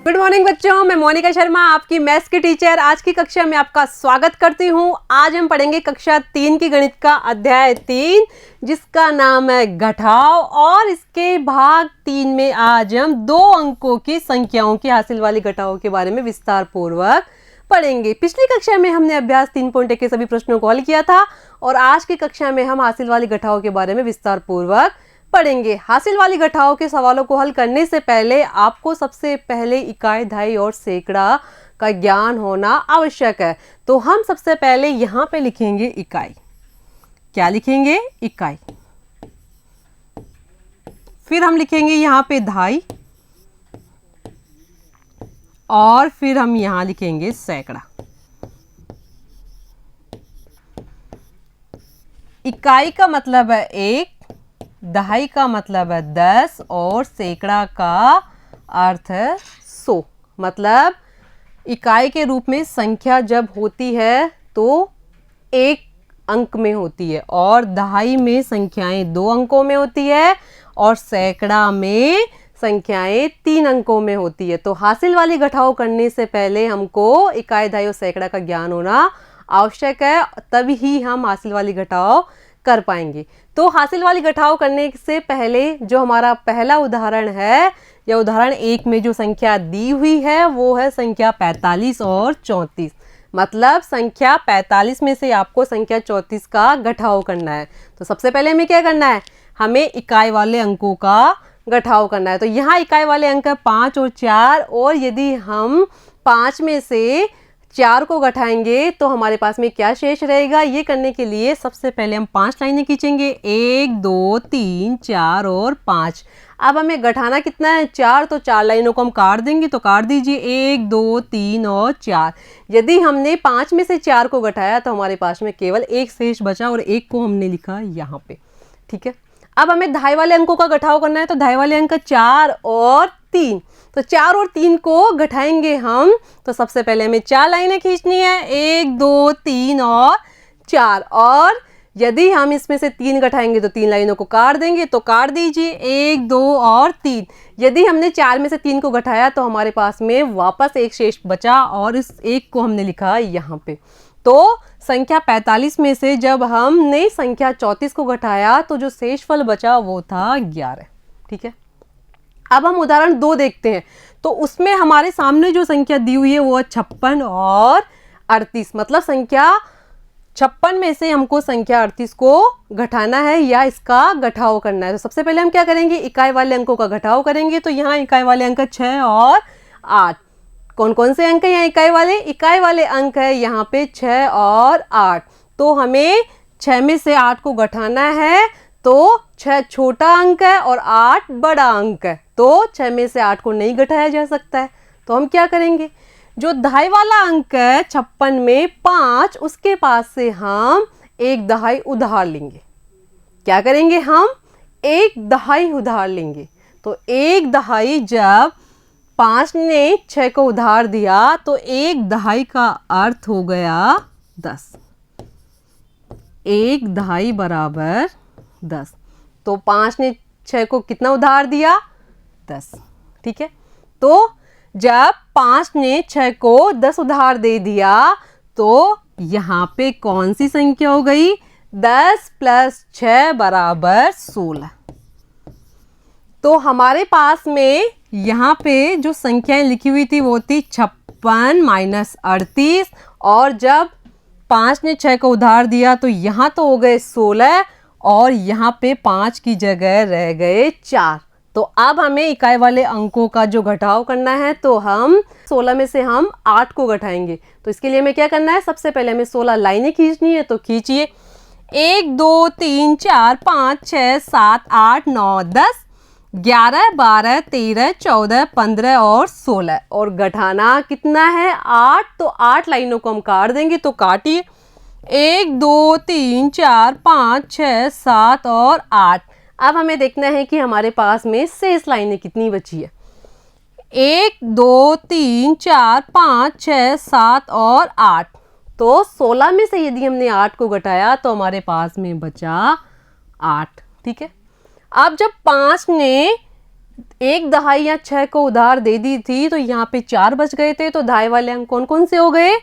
Good morning बच्चों, मैं मोनिका शर्मा आपकी मैथ्स की टीचर आज की कक्षा में आपका स्वागत करती हूँ। आज हम पढ़ेंगे कक्षा 3 की गणित का अध्याय 3 जिसका नाम है घटाव और इसके भाग 3 में आज हम 2 अंकों की संख्याओं की हासिल वाली घटाव के बारे में विस्तार पूर्वक पढ़ेंगे। पिछली कक्षा में हमने अभ्यास 3.1 के सभी प्रश्नों को हल किया था और आज की कक्षा में हम हासिल वाली घटाव के बारे में विस्तार पूर्वक पढ़ेंगे। हासिल वाली घटाव के सवालों को हल करने से पहले आपको सबसे पहले इकाई, दहाई और सैकड़ा का ज्ञान होना आवश्यक है। तो हम सबसे पहले यहाँ पे लिखेंगे इकाई। क्या लिखेंगे? इकाई। फिर हम लिखेंगे यहाँ पे दहाई और फिर हम यहाँ लिखेंगे सैकड़ा। इकाई का मतलब है 1, दहाई का मतलब है 10 और सैकड़ा का अर्थ है 100। मतलब इकाई के रूप में संख्या जब होती है तो 1 अंक में होती है और दहाई में संख्याएं 2 अंकों में होती है और सैकड़ा में संख्याएं 3 अंकों में होती है। तो हासिल वाली घटाव करने से पहले हमको इकाई, दहाई और सैकड़ा का ज्ञान होना आवश्यक है, तभी ही हम हासिल वाली घटाव कर पाएंगे। तो हासिल वाली घटाव करने से पहले जो हमारा पहला उदाहरण है या उदाहरण 1 में जो संख्या दी हुई है वो है संख्या 45 और 34। मतलब संख्या 45 में से आपको संख्या 34 का घटाव करना है। तो सबसे पहले हमें क्या करना है? हमें इकाई वाले अंकों का घटाव करना है। तो यहाँ इकाई वाले अंक है 5 और 4 और यदि हम 5 में से 4 को घटाएंगे तो हमारे पास में क्या शेष रहेगा? ये करने के लिए सबसे पहले हम 5 लाइनें खींचेंगे, 1 2 3 4 और 5। अब हमें घटाना कितना है? 4। तो 4 लाइनों को हम काट देंगे, तो काट दीजिए 1 2 3 और 4। यदि हमने 5 में से 4 को घटाया तो हमारे पास में केवल 1 शेष बचा और 1 को हमने लिखा यहाँ पे। ठीक है, अब हमें दहाई वाले अंकों का घटाव करना है। तो दहाई वाले अंक 4 और 3। तो 4 और 3 को घटाएंगे हम। तो सबसे पहले हमें 4 लाइनें खींचनी है, 1 2 3 और 4। और यदि हम इसमें से 3 घटाएंगे तो 3 लाइनों को काट देंगे, तो काट दीजिए 1 2 और 3। यदि हमने 4 में से 3 को घटाया तो हमारे पास में वापस 1 शेष बचा और इस 1 को हमने लिखा यहाँ पे। तो संख्या 45 में से जब हमने संख्या 34 को घटाया तो जो शेषफल बचा वो था 11। ठीक है, अब हम उदाहरण 2 देखते हैं। तो उसमें हमारे सामने जो संख्या दी हुई है वो है 56 और 38। मतलब संख्या 56 में से हमको संख्या 38 को घटाना है या इसका घटाव करना है। तो सबसे पहले हम क्या करेंगे? इकाई वाले अंकों का घटाव करेंगे। तो यहाँ इकाई वाले अंक 6 और 8। कौन कौन से अंक है यहाँ इकाई वाले? इकाई वाले अंक है यहाँ पे 6 और 8। तो हमें 6 में से 8 को घटाना है। तो 6 छोटा अंक है और 8 बड़ा अंक है, तो 6 में से 8 को नहीं घटाया जा सकता है। तो हम क्या करेंगे? जो दहाई वाला अंक है 56 में 5, उसके पास से हम 1 दहाई उधार लेंगे। क्या करेंगे? हम 1 दहाई उधार लेंगे। तो 1 दहाई जब 5 ने 6 को उधार दिया तो 1 दहाई का अर्थ हो गया 10। 1 दहाई बराबर 10। तो 5 ने 6 को कितना उधार दिया? 10। ठीक है, तो जब 5 ने 6 को 10 उधार दे दिया तो यहाँ पे कौन सी संख्या हो गई? 10 + 6 बराबर 16। तो हमारे पास में यहाँ पे जो संख्याएं लिखी हुई थी वो थी 56 - 38 और जब 5 ने 6 को उधार दिया तो यहाँ तो हो गए 16 और यहाँ पे 5 की जगह रह गए 4। तो अब हमें इकाई वाले अंकों का जो घटाव करना है तो हम 16 में से हम 8 को घटाएंगे। तो इसके लिए हमें क्या करना है? सबसे पहले हमें 16 लाइनें खींचनी है। तो खींचिए, 1 2 3 4 5 6 7 8 9 10 11 12 13 14 15 और 16। और घटाना कितना है? 8। तो 8 लाइनों को हम काट देंगे, तो काटिए 1 2 3 4 5 6 7 और 8। अब हमें देखना है कि हमारे पास में शेष लाइनें कितनी बची है। 1 2 3 4 5 6 7 और 8। तो 16 में से यदि हमने 8 को घटाया तो हमारे पास में बचा 8। ठीक है, अब जब 5 ने एक दहाई या 6 को उधार दे दी थी तो यहाँ पे 4 बच गए थे, तो दहाई वाले अंक कौन कौन से हो गए?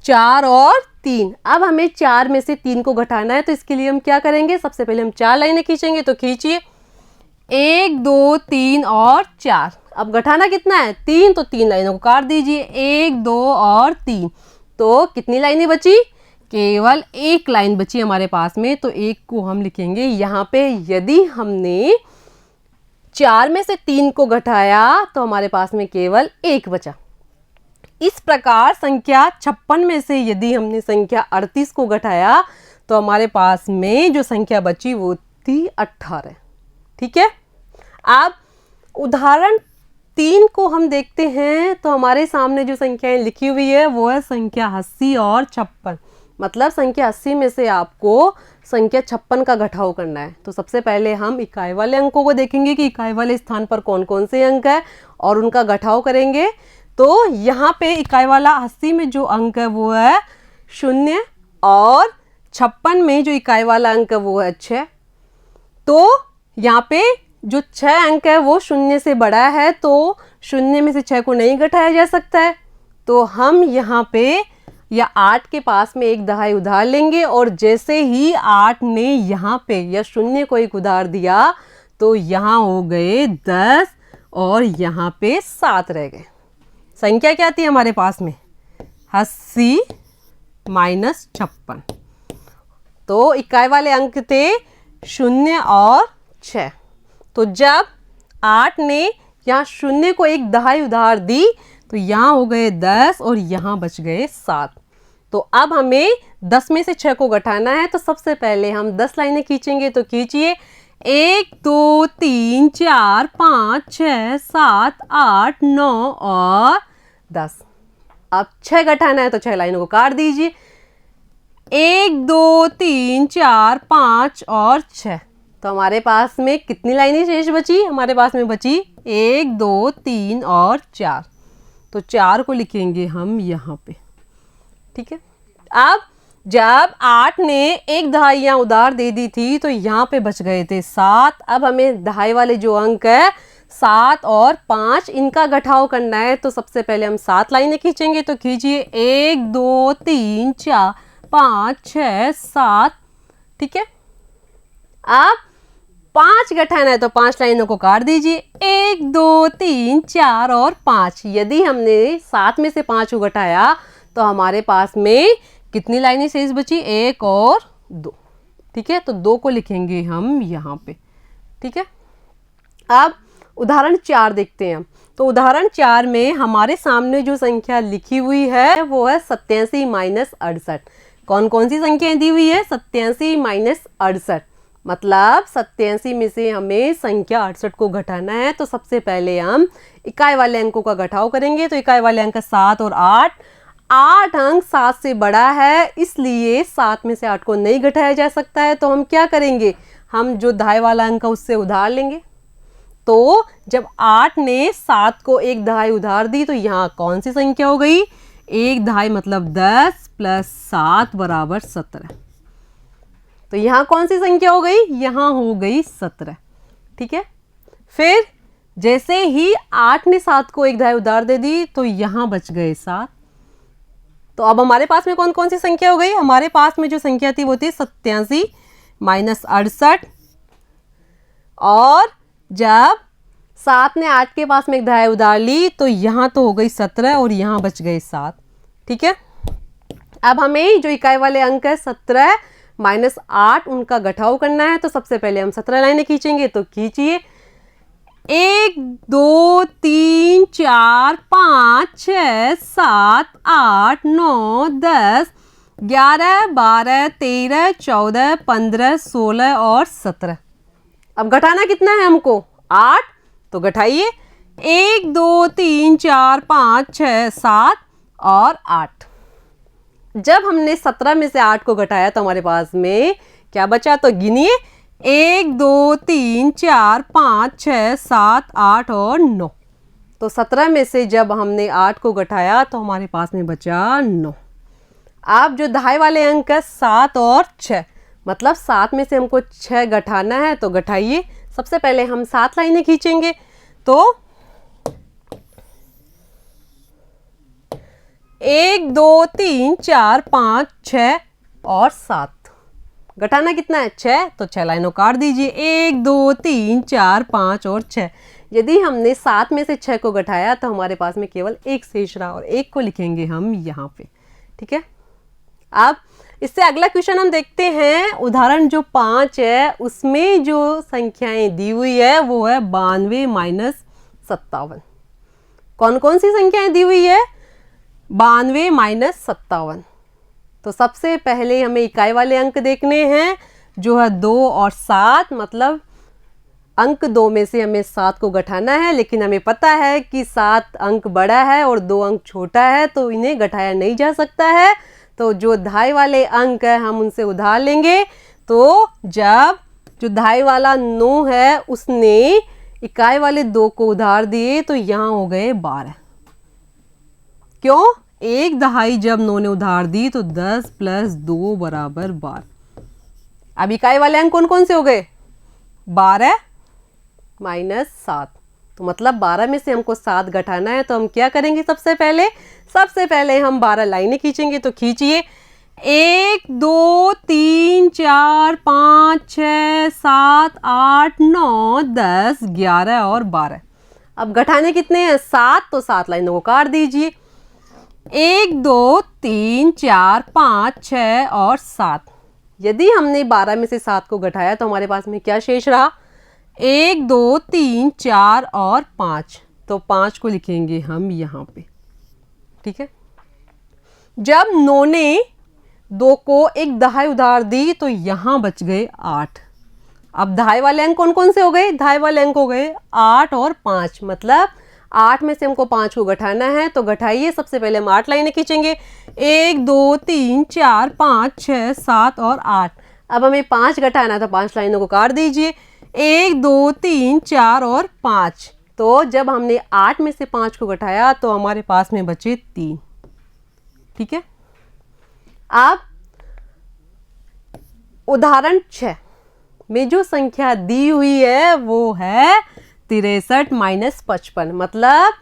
4 और 3। अब हमें 4 में से 3 को घटाना है, तो इसके लिए हम क्या करेंगे? सबसे पहले हम 4 लाइनें खींचेंगे, तो खींचिए 1 2 3 और 4। अब घटाना कितना है? 3, तो 3 लाइनों को काट दीजिए, 1 2 और 3। तो कितनी लाइनें बची? केवल एक लाइन बची हमारे पास में, तो एक को हम लिखेंगे यहाँ पे। यदि हमने 4 में से 3 को घटाया तो हमारे पास में केवल 1 बचा। इस प्रकार संख्या 56 में से यदि हमने संख्या 38 को घटाया तो हमारे पास में जो संख्या बची वो थी 18। ठीक है। अब उदाहरण 3 को हम देखते हैं, तो हमारे सामने जो संख्याएं लिखी हुई है वो है संख्या 80 और 56। मतलब संख्या 80 में से आपको संख्या 56 का घटाव करना है। तो सबसे पहले हम इकाई वाले अंकों को देखेंगे कि इकाई वाले स्थान पर कौन कौन से अंक है और उनका घटाव करेंगे। तो यहाँ पे इकाई वाला 80 में जो अंक है वो है 0 और 56 में जो इकाई वाला अंक है वो है 6। तो यहाँ पे जो 6 अंक है वो 0 से बड़ा है, तो 0 में से 6 को नहीं घटाया जा सकता है। तो हम यहाँ पे या 8 के पास में एक दहाई उधार लेंगे, और जैसे ही 8 ने यहाँ पे या 0 को एक उधार दिया तो यहाँ हो गए 10 और यहाँ पे 7 रह गए। संख्या क्या थी हमारे पास में? 80 माइनस 56। तो इकाई वाले अंक थे 0 और 6। तो जब 8 ने यहाँ 0 को एक दहाई उधार दी तो यहाँ हो गए 10 और यहाँ बच गए 7। तो अब हमें 10 में से 6 को घटाना है, तो सबसे पहले हम 10 लाइनें खींचेंगे। तो खींचिए 1 2 3 4 5 6 7 8 9 और 10। अब 6 घटाना है तो 6 लाइनों को काट दीजिए, 1 2 3 4 5 और 6। तो हमारे पास में कितनी लाइनें शेष बची? हमारे पास में बची 1 2 3 और 4। तो 4 को लिखेंगे हम यहाँ पे। ठीक है। अब जब 8 ने एक दहाई यहाँ उधार दे दी थी तो यहाँ पे बच गए थे 7। अब हमें दहाई वाले जो अंक है 7 और 5 इनका घटाव करना है। तो सबसे पहले हम 7 लाइनें खींचेंगे। तो खींचिए 1 2 3 4 5 6 7। ठीक है। अब 5 घटाना है तो 5 लाइनों को काट दीजिए, 1 2 3 4 और 5। यदि हमने 7 में से 5 को घटाया तो हमारे पास में कितनी लाइनें शेष बची? 1 और 2। ठीक है। तो 2 को लिखेंगे हम यहाँ पे। ठीक है। अब उदाहरण 4 देखते हैं हम। तो उदाहरण 4 में हमारे सामने जो संख्या लिखी हुई है वो है 87 माइनस 68। कौन कौन सी संख्याएं दी हुई है? 87 माइनस 68। मतलब 87 में से हमें संख्या 68 को घटाना है। तो सबसे पहले हम इकाई वाले अंकों का घटाव करेंगे। तो इकाई वाले अंक 7 और 8। 8 अंक 7 से बड़ा है, इसलिए 7 में से 8 को नहीं घटाया जा सकता है। तो हम क्या करेंगे? हम जो दहाई वाला अंक है उससे उधार लेंगे। तो जब 8 ने 7 को एक दहाई उधार दी तो यहाँ कौन सी संख्या हो गई? एक दहाई मतलब 10 प्लस 7 बराबर 17। तो यहाँ कौन सी संख्या हो गई? यहाँ हो गई 17। ठीक है। फिर जैसे ही 8 ने 7 को एक दहाई उधार दे दी तो यहाँ बच गए 7। तो अब हमारे पास में कौन कौन सी संख्या हो गई? हमारे पास में जो संख्या थी वो थी 87 माइनस 68। और जब 7 ने 8 के पास में एक दहाई उधार ली तो यहाँ तो हो गई 17 और यहाँ बच गए 7। ठीक है। अब हमें जो इकाई वाले अंक है 17 माइनस 8 उनका घटाव करना है। तो सबसे पहले हम 17 लाइनें खींचेंगे। तो खींचिए 1 2 3 4 5 6 7 8 9 10 11 12 13 14 15 16 और 17। अब घटाना कितना है हमको? 8। तो घटाइए 1 2 3 4 5 6 7 और 8। जब हमने 17 में से 8 को घटाया तो हमारे पास में क्या बचा? तो गिनिए 1 2 3 4 5 6 7 8 और 9। तो 17 में से जब हमने 8 को घटाया तो हमारे पास में बचा 9। अब जो दहाई वाले अंक है 7 और 6, मतलब 7 में से हमको 6 घटाना है। तो घटाइए। सबसे पहले हम 7 लाइनें खींचेंगे। तो 1 2 3 4 5 6 और 7, घटाना कितना है 6, तो 6 लाइनों काट दीजिए। 1 2 3 4 5 और 6। यदि हमने 7 में से 6 को घटाया तो हमारे पास में केवल एक शेष रहा और एक को लिखेंगे हम यहाँ पे। ठीक है, अब इससे अगला क्वेश्चन हम देखते हैं। उदाहरण जो 5 है उसमें जो संख्याएं दी हुई है वो है 92 माइनस 57। कौन कौन सी संख्याएं दी हुई है? 92 माइनस 57। तो सबसे पहले हमें इकाई वाले अंक देखने हैं जो है 2 और 7, मतलब अंक 2 में से हमें 7 को घटाना है, लेकिन हमें पता है कि 7 अंक बड़ा है और 2 अंक छोटा है, तो इन्हें घटाया नहीं जा सकता है। तो जो दहाई वाले अंक है हम उनसे उधार लेंगे। तो जब जो दहाई वाला 9 है उसने इकाई वाले 2 को उधार दिए तो यहाँ हो गए 12। क्यों? एक दहाई जब 9 ने उधार दी तो 10 प्लस 2 बराबर 12। अब इकाई वाले अंक कौन कौन से हो गए? 12 माइनस 7। तो मतलब 12 में से हमको 7 घटाना है, तो हम क्या करेंगे? सबसे पहले हम 12 लाइनें खींचेंगे। तो खींचिए। 1 2 3 4 5 6 7 8 9 10 11 और 12। अब घटाने कितने हैं? 7, तो 7 लाइनों को काट दीजिए। 1 2 3 4 5 6 और 7। यदि हमने 12 में से 7 को घटाया तो हमारे पास में क्या शेष रहा? 1 2 3 4 और 5। तो 5 को लिखेंगे हम यहाँ पे। ठीक है, जब 9 ने 2 को एक दहाई उधार दी तो यहाँ बच गए 8। अब दहाई वाले अंक कौन कौन से हो गए? दहाई वाले अंक हो गए 8 और 5, मतलब 8 में से हमको 5 को घटाना है। तो घटाइए। सबसे पहले हम 8 लाइनें खींचेंगे। 1 2 3 4 5 6 7 और 8। अब हमें 5 घटाना है तो 5 लाइनों को काट दीजिए। 1 2 3 4 और 5। तो जब हमने 8 में से 5 को घटाया तो हमारे पास में बचे 3। ठीक है, अब उदाहरण 6 में जो संख्या दी हुई है वो है 63 माइनस 55। मतलब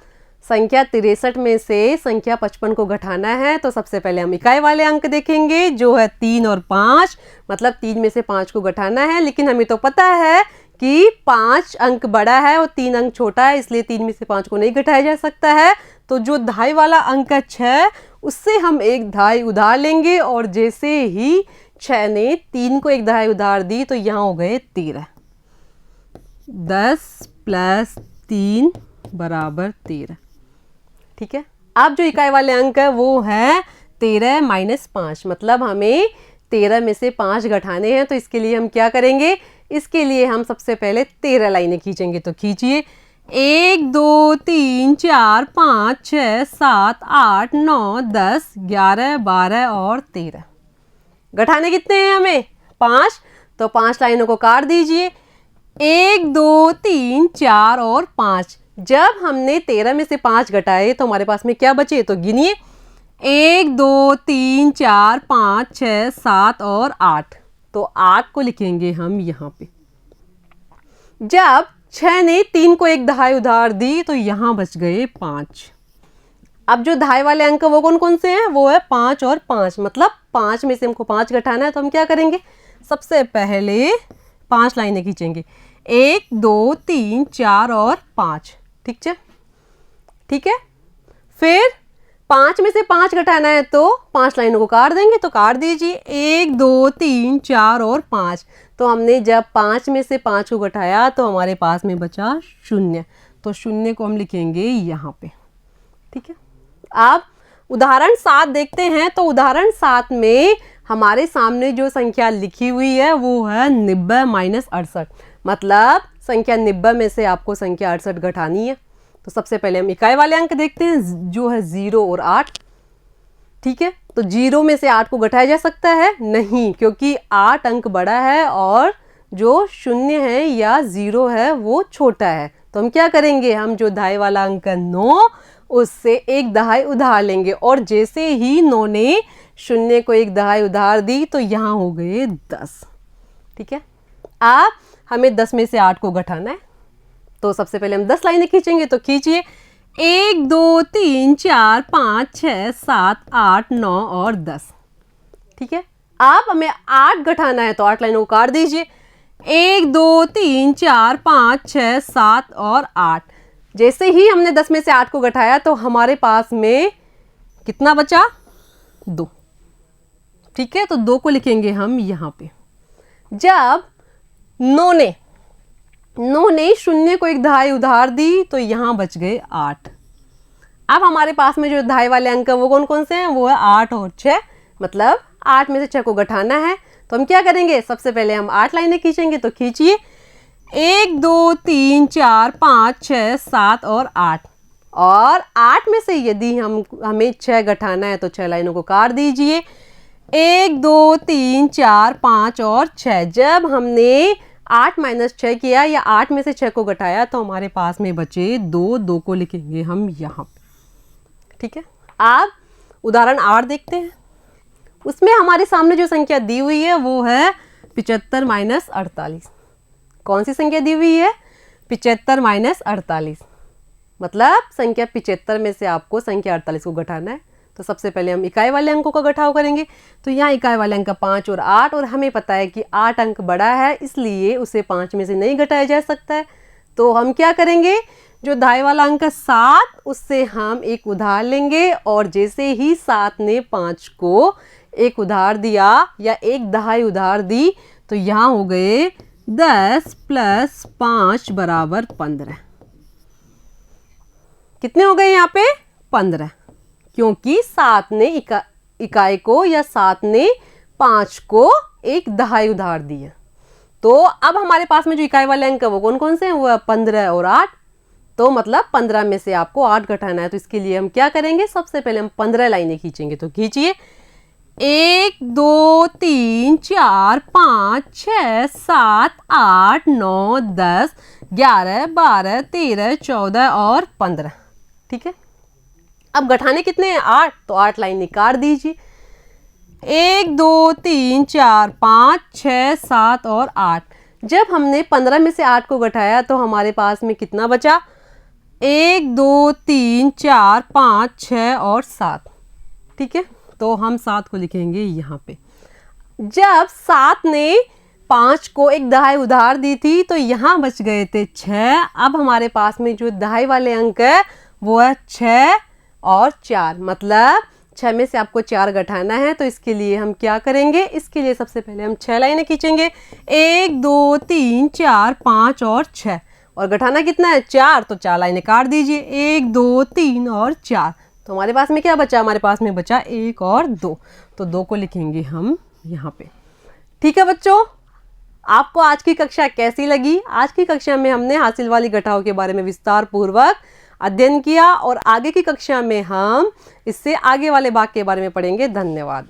संख्या 63 में से संख्या 55 को घटाना है। तो सबसे पहले हम इकाई वाले अंक देखेंगे जो है 3 और 5, मतलब 3 में से 5 को घटाना है। लेकिन हमें तो पता है कि 5 अंक बड़ा है और 3 अंक छोटा है, इसलिए 3 में से 5 को नहीं घटाया जा सकता है। तो जो दहाई वाला अंक है 6, उससे हम एक दहाई उधार लेंगे और जैसे ही 6 ने 3 को एक दहाई उधार दी तो यहाँ हो गए 13। 10 प्लस 3 बराबर 13। ठीक है, अब जो इकाई वाले अंक है वो है 13 माइनस 5, मतलब हमें 13 में से 5 घटाने हैं। तो इसके लिए हम क्या करेंगे? इसके लिए हम सबसे पहले 13 लाइनें खींचेंगे। तो खींचिए। 1 2 3 4 5 6 7 8 9 10 11 12 और 13। घटाने कितने हैं हमें? 5। तो 5 लाइनों को काट दीजिए। 1 2 3 4 और 5। जब हमने 13 में से 5 घटाए तो हमारे पास में क्या बचे? तो गिनिए। 1 2 3 4 5 6 7 और 8। तो 8 को लिखेंगे हम यहाँ पे। जब 6 ने 3 को एक दहाई उधार दी तो यहाँ बच गए 5। अब जो दहाई वाले अंक वो कौन कौन से हैं? वो है 5 और 5, मतलब 5 में से हमको 5 घटाना है। तो हम क्या करेंगे? सबसे पहले 5 लाइनें खींचेंगे। 1 2 3 4 और 5। ठीक है, फिर 5 में से 5 घटाना है तो 5 लाइनों को काट देंगे। तो काट दीजिए। 1 2 3 4 और 5। तो हमने जब 5 में से 5 को घटाया तो हमारे पास में बचा 0। तो 0 को हम लिखेंगे यहाँ पे। ठीक है, अब उदाहरण 7 देखते हैं। तो उदाहरण 7 में हमारे सामने जो संख्या लिखी हुई है वो है 90 माइनस 68, मतलब संख्या 90 में से आपको संख्या 68 घटानी है। तो सबसे पहले हम इकाई वाले अंक देखते हैं जो है 0 और 8। ठीक है, तो 0 में से 8 को घटाया जा सकता है? नहीं, क्योंकि 8 अंक बड़ा है और जो 0 है या 0 है वो छोटा है। तो हम क्या करेंगे? हम जो दहाई वाला अंक है 9, उससे एक दहाई उधार लेंगे और जैसे ही 9 ने 0 को एक दहाई उधार दी तो यहाँ हो गए 10। ठीक है, अब हमें 10 में से 8 को घटाना है। तो सबसे पहले हम 10 लाइनें खींचेंगे, तो खींचिए 1 2 3 4 5 6 7 8 9 और 10। ठीक है, आप हमें 8 घटाना है तो 8 लाइनों को काट दीजिए। 1 2 3 4 5 6 7 और 8। जैसे ही हमने 10 में से 8 को घटाया तो हमारे पास में कितना बचा? 2। ठीक है, तो 2 को लिखेंगे हम यहाँ पे। जब 9 ने शून्य को एक दहाई उधार दी तो यहाँ बच गए 8। अब हमारे पास में जो दहाई वाले अंक है वो कौन कौन से हैं? वो है 8 और 6, मतलब 8 में से 6 को घटाना है। तो हम क्या करेंगे? सबसे पहले हम 8 लाइनें खींचेंगे, तो खींचिए 1 2 3 4 5 6 7 और 8। और 8 में से यदि हमें 6 घटाना है तो 6 लाइनों को काट दीजिए। 1 2 3 4 5 और 6। जब हमने 8 माइनस 6 किया या 8 में से 6 को घटाया तो हमारे पास में बचे 2 को लिखेंगे हम यहाँ पे। ठीक है, आप उदाहरण 8 देखते हैं। उसमें हमारे सामने जो संख्या दी हुई है वो है 75 माइनस 48। कौन सी संख्या दी हुई है? 75 माइनस 48, मतलब संख्या 75 में से आपको संख्या 48 को घटाना है। तो सबसे पहले हम इकाई वाले अंकों का घटाव करेंगे। तो यहाँ इकाई वाले अंक 5 और 8, और हमें पता है कि 8 अंक बड़ा है इसलिए उसे 5 में से नहीं घटाया जा सकता है। तो हम क्या करेंगे? जो दहाई वाला अंक 7 उससे हम एक उधार लेंगे, और जैसे ही 7 ने 5 को एक उधार दिया या एक दहाई उधार दी तो यहाँ हो गए 10 प्लस 5 बराबर 15। कितने हो गए यहाँ पे? 15, क्योंकि 7 ने इकाई को या 7 ने 5 को एक दहाई उधार दी है। तो अब हमारे पास में जो इकाई वाले अंक है वो कौन कौन से हैं? वो 15 और 8। तो मतलब 15 में से आपको 8 घटाना है, तो इसके लिए हम क्या करेंगे? सबसे पहले हम 15 लाइनें खींचेंगे। तो खींचिए 1 2 3 4 5 6 7 8 9 10 11 12 13 14 और 15। ठीक है, अब घटाने कितने हैं? 8, तो 8 लाइन काट दीजिए। 1 2 3 4 5 6 7 और 8। जब हमने 15 में से 8 को घटाया तो हमारे पास में कितना बचा? 1 2 3 4 5 6 और 7। ठीक है, तो हम 7 को लिखेंगे यहाँ पे। जब 7 ने 5 को एक दहाई उधार दी थी तो यहाँ बच गए थे 6। अब हमारे पास में जो दहाई वाले अंक है वो है 6 और 4, मतलब 6 में से आपको 4 घटाना है। तो इसके लिए हम क्या करेंगे? इसके लिए सबसे पहले हम 6 लाइनें खींचेंगे। 1 2 3 4 5 और 6, और घटाना कितना है? 4, तो 4 लाइनें काट दीजिए। 1 2 3 और 4, तो हमारे पास में क्या बचा? हमारे पास में बचा 1 और 2, तो 2 को लिखेंगे हम यहाँ पे। ठीक है बच्चों, आपको आज की कक्षा कैसी लगी? आज की कक्षा में हमने हासिल वाली घटाव के बारे में विस्तार पूर्वक अध्ययन किया, और आगे की कक्षा में हम इससे आगे वाले भाग के बारे में पढ़ेंगे। धन्यवाद।